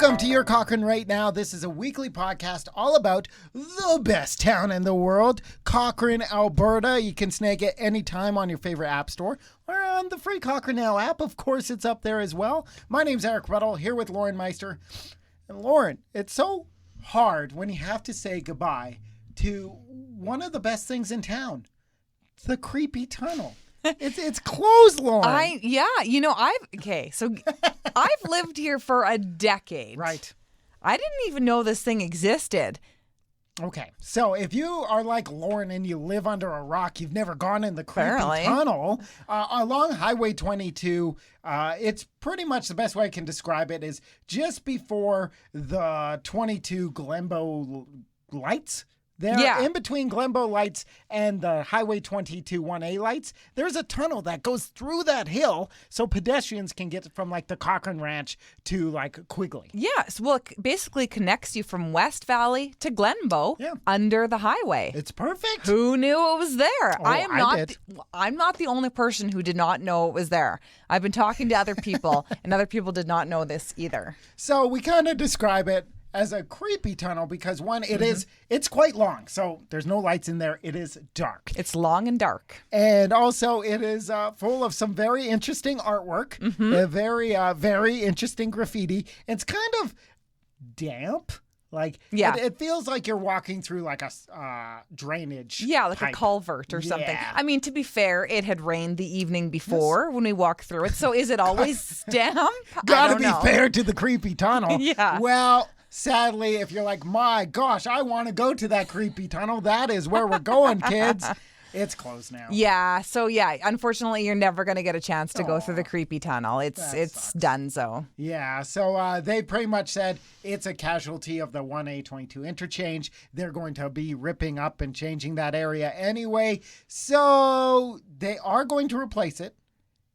Welcome to Your Cochrane Right Now. This is a weekly podcast all about the best town in the world, Cochrane, Alberta. You can snag it anytime on your favorite app store or on the free Cochrane Now app. Of course, it's up there as well. My name's Eric Ruddle, here with Lauren Meister. And Lauren, it's so hard when you have to say goodbye to one of the best things in town, the creepy tunnel. It's closed, Lauren. I've lived here for a decade. Right. I didn't even know this thing existed. Okay, so if you are like Lauren and you live under a rock, you've never gone in the creepy Apparently. tunnel along Highway 22. It's pretty much the best way I can describe it is just before the 22 Glenbow lights. There, in between Glenbow lights and the Highway 22 1A lights, there's a tunnel that goes through that hill so pedestrians can get from like the Cochrane Ranch to like Quigley. Yes, well, it basically connects you from West Valley to Glenbow under the highway. It's perfect. Who knew it was there? I did. I'm not the only person who did not know it was there. I've been talking to other people, and other people did not know this either. So we kind of describe it as a creepy tunnel because one, it's quite long. So there's no lights in there. It is dark. It's long and dark. And also it is full of some very interesting artwork, very interesting graffiti. It's kind of damp. Like, it feels like you're walking through like a drainage. Yeah, like pipe. a culvert or something. Yeah. I mean, to be fair, it had rained the evening before when we walked through it. So is it always damp? Gotta be fair to the creepy tunnel. Yeah. Well, sadly, if you're like, my gosh, I want to go to that creepy tunnel, that is where we're going, kids. It's closed now. Yeah. So, unfortunately, you're never going to get a chance to go through the creepy tunnel. It's done so. Yeah. So they pretty much said it's a casualty of the 1A22 interchange. They're going to be ripping up and changing that area anyway. So they are going to replace it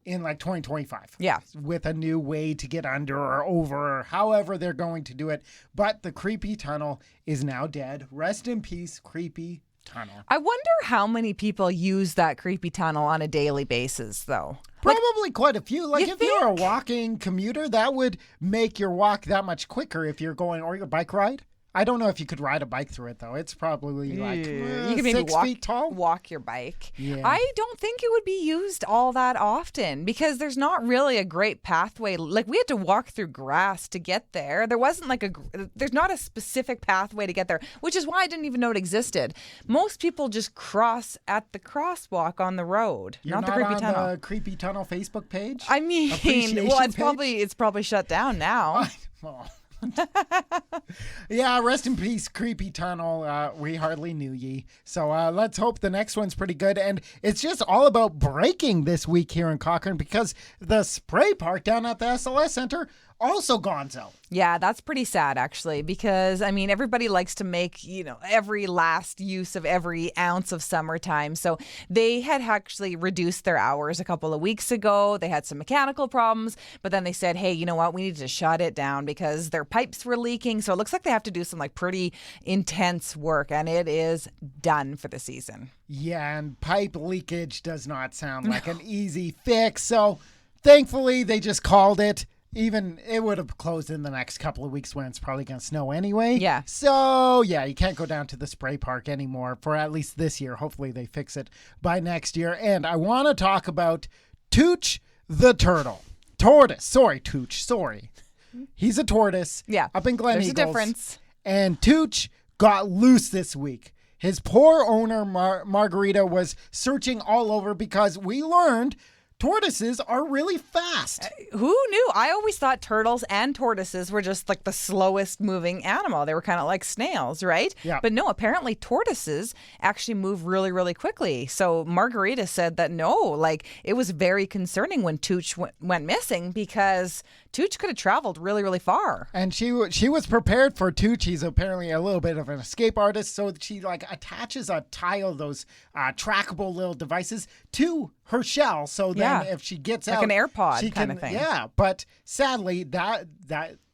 in like 2025. Yeah. With a new way to get under or over, or however they're going to do it. But the creepy tunnel is now dead. Rest in peace, creepy tunnel. I wonder how many people use that creepy tunnel on a daily basis, though. Probably quite a few. Like, if you're a think? walking commuter, that would make your walk that much quicker if you're going, or your bike ride. I don't know if you could ride a bike through it, though. It's probably like you can maybe 6 feet tall. Walk your bike. Yeah. I don't think it would be used all that often because there's not really a great pathway. Like, we had to walk through grass to get there. There wasn't there's not a specific pathway to get there, which is why I didn't even know it existed. Most people just cross at the crosswalk on the road, not the creepy tunnel. The creepy tunnel Facebook page? I mean, it's probably shut down now. Yeah, rest in peace, creepy tunnel. We hardly knew ye. So let's hope the next one's pretty good. And it's just all about breaking this week here in Cochrane because the spray park down at the SLS Center also gonzo. Yeah, that's pretty sad, actually, because, I mean, everybody likes to make, every last use of every ounce of summertime. So they had actually reduced their hours a couple of weeks ago. They had some mechanical problems, but then they said, hey, you know what? We need to shut it down because their pipes were leaking. So it looks like they have to do some pretty intense work, and it is done for the season. Yeah, and pipe leakage does not sound like an easy fix. So thankfully, they just called it. Even it would have closed in the next couple of weeks when it's probably going to snow anyway. Yeah. So, you can't go down to the spray park anymore for at least this year. Hopefully they fix it by next year. And I want to talk about Tooch the turtle. Tortoise. Sorry, Tooch. Sorry. He's a tortoise. Yeah. Up in Glen Eagles. There's a difference. And Tooch got loose this week. His poor owner, Margarita, was searching all over because we learned tortoises are really fast. Who knew? I always thought turtles and tortoises were just like the slowest moving animal. They were kind of like snails, right? Yeah. But no, apparently tortoises actually move really, really quickly. So Margarita said that it was very concerning when Tooch went missing because Tooch could have traveled really, really far. And she was prepared for Tooch. He's apparently a little bit of an escape artist, so she attaches a tile, those trackable little devices, to her shell. So then if she gets out, like an AirPod she kind of thing. Yeah, but sadly that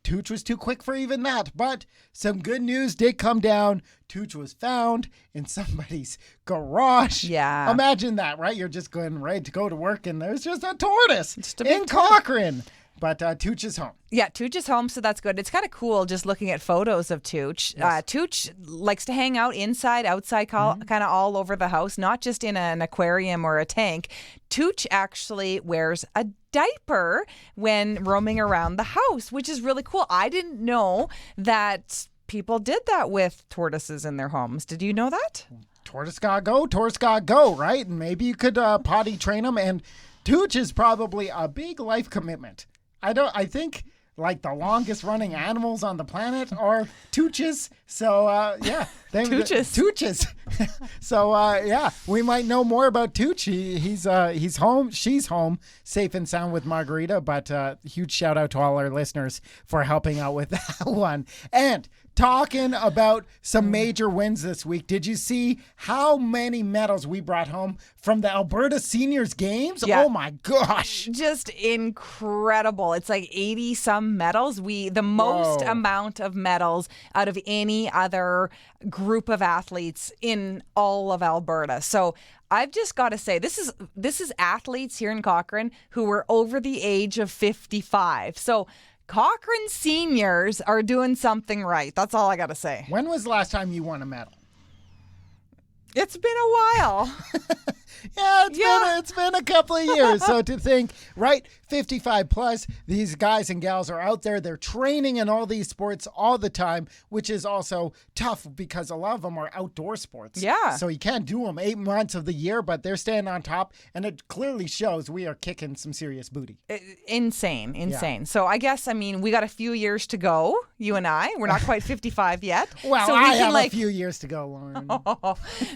Tooch was too quick for even that. But some good news did come down. Tooch was found in somebody's garage. Yeah. Imagine that, right? You're just going ready to go to work and there's just a tortoise Just a big in Cochrane. But Tooch is home. Yeah, Tooch is home, so that's good. It's kind of cool just looking at photos of Tooch. Yes. Tooch likes to hang out inside, outside, kind of all over the house, not just in an aquarium or a tank. Tooch actually wears a diaper when roaming around the house, which is really cool. I didn't know that people did that with tortoises in their homes. Did you know that? Tortoise gotta go, right? And maybe you could potty train them. And Tooch is probably a big life commitment. I think like the longest running animals on the planet are Tooches. So yeah. Tooches. So yeah, we might know more about Tooch. He's home. She's home, safe and sound with Margarita. But huge shout out to all our listeners for helping out with that one. And talking about some major wins this week. Did you see how many medals we brought home from the Alberta Seniors Games? Yeah. Oh my gosh. Just incredible. It's like 80 some medals. The most amount of medals out of any other group of athletes in all of Alberta. So I've just got to say, this is athletes here in Cochrane who were over the age of 55. So Cochrane seniors are doing something right. That's all I got to say. When was the last time you won a medal? It's been a while. It's been a couple of years. So to think, right, 55 plus, these guys and gals are out there. They're training in all these sports all the time, which is also tough because a lot of them are outdoor sports. Yeah. So you can't do them 8 months of the year, but they're staying on top. And it clearly shows we are kicking some serious booty. Insane. Yeah. So I guess, we got a few years to go, you and I. We're not quite 55 yet. Well, so I have a few years to go, Lauren.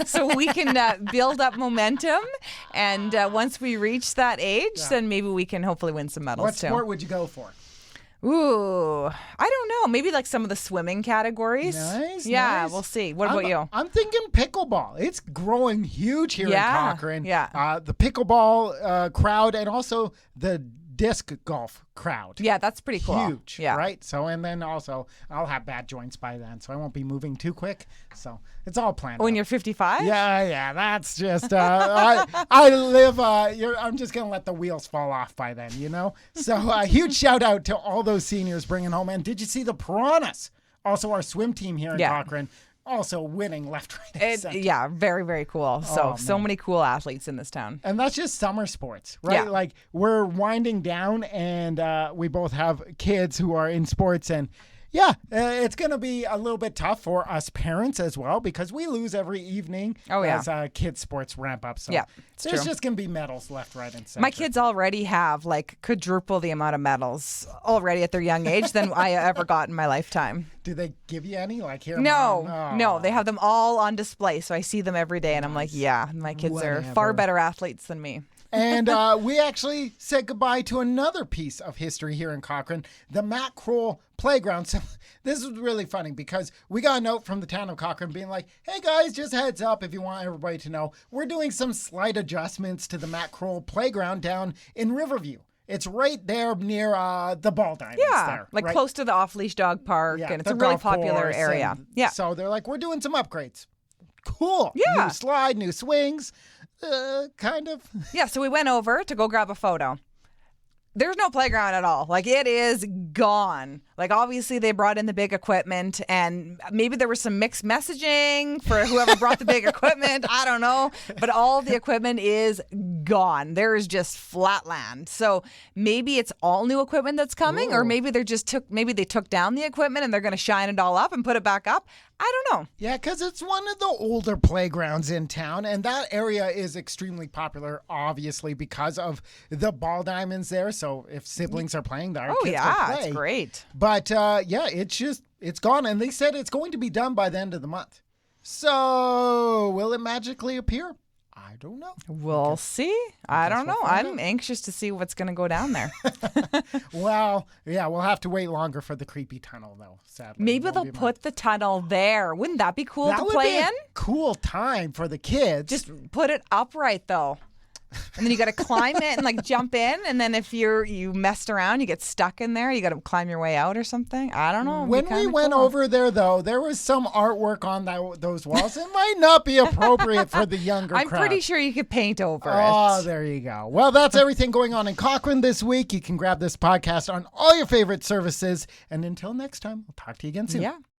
So we can build up momentum. And once we reach that age, then maybe we can hopefully win some medals What too. sport would you go for? Ooh, I don't know. Maybe like some of the swimming categories. Nice. Yeah, we'll see. What about you? I'm thinking pickleball. It's growing huge here in Cochrane. Yeah. The pickleball crowd and also the disc golf crowd. Yeah, that's pretty cool. Huge, yeah. Right? So, and then also, I'll have bad joints by then, so I won't be moving too quick. So, it's all planned When out. you're 55? Yeah, that's just, I live, I'm just going to let the wheels fall off by then, you know? So, huge shout out to all those seniors bringing home. And did you see the Piranhas? Also, our swim team here in Cochrane. Also winning left, right, and center. Yeah, very, very cool. So many cool athletes in this town. And that's just summer sports, right? Yeah. Like we're winding down and we both have kids who are in sports and it's going to be a little bit tough for us parents as well because we lose every evening as kids' sports ramp up. So there's just going to be medals left, right, and center. My kids already have like quadruple the amount of medals already at their young age than I ever got in my lifetime. Do they give you any? Like here? No, they have them all on display. So I see them every day and I'm like, yeah, my kids are far better athletes than me. And we actually said goodbye to another piece of history here in Cochrane, the Matt Kroll Playground. So this was really funny because we got a note from the town of Cochrane being like, hey guys, just heads up if you want everybody to know, we're doing some slight adjustments to the Matt Kroll Playground down in Riverview. It's right there near the ball diamonds. Yeah, there, right? close to the off-leash dog park, and it's a really popular area. Yeah. So they're like, we're doing some upgrades. Cool. Yeah. New slide, new swings. Kind of. Yeah, so we went over to go grab a photo. There's no playground at all. Like, it is gone. Like, obviously, they brought in the big equipment, and maybe there was some mixed messaging for whoever brought the big equipment. I don't know. But all the equipment is gone. There is just flat land. So maybe it's all new equipment that's coming, or maybe they took down the equipment and they're going to shine it all up and put it back up. I don't know. Yeah, because it's one of the older playgrounds in town, and that area is extremely popular, obviously, because of the ball diamonds there. So if siblings are playing, our kids can play. It's great. But it's gone, and they said it's going to be done by the end of the month. So will it magically appear? I don't know. We'll see. I don't know. I'm anxious to see what's going to go down there. Well, yeah, we'll have to wait longer for the creepy tunnel, though, sadly. Maybe they'll put the tunnel there. Wouldn't that be cool to play in? Cool time for the kids. Just put it upright, though. And then you got to climb it and like jump in. And then if you messed around, you get stuck in there. You got to climb your way out or something. I don't know. When we went over there, though, there was some artwork on those walls. It might not be appropriate for the younger crowd. I'm pretty sure you could paint over it. Oh, there you go. Well, that's everything going on in Cochrane this week. You can grab this podcast on all your favorite services. And until next time, I'll talk to you again soon. Yeah.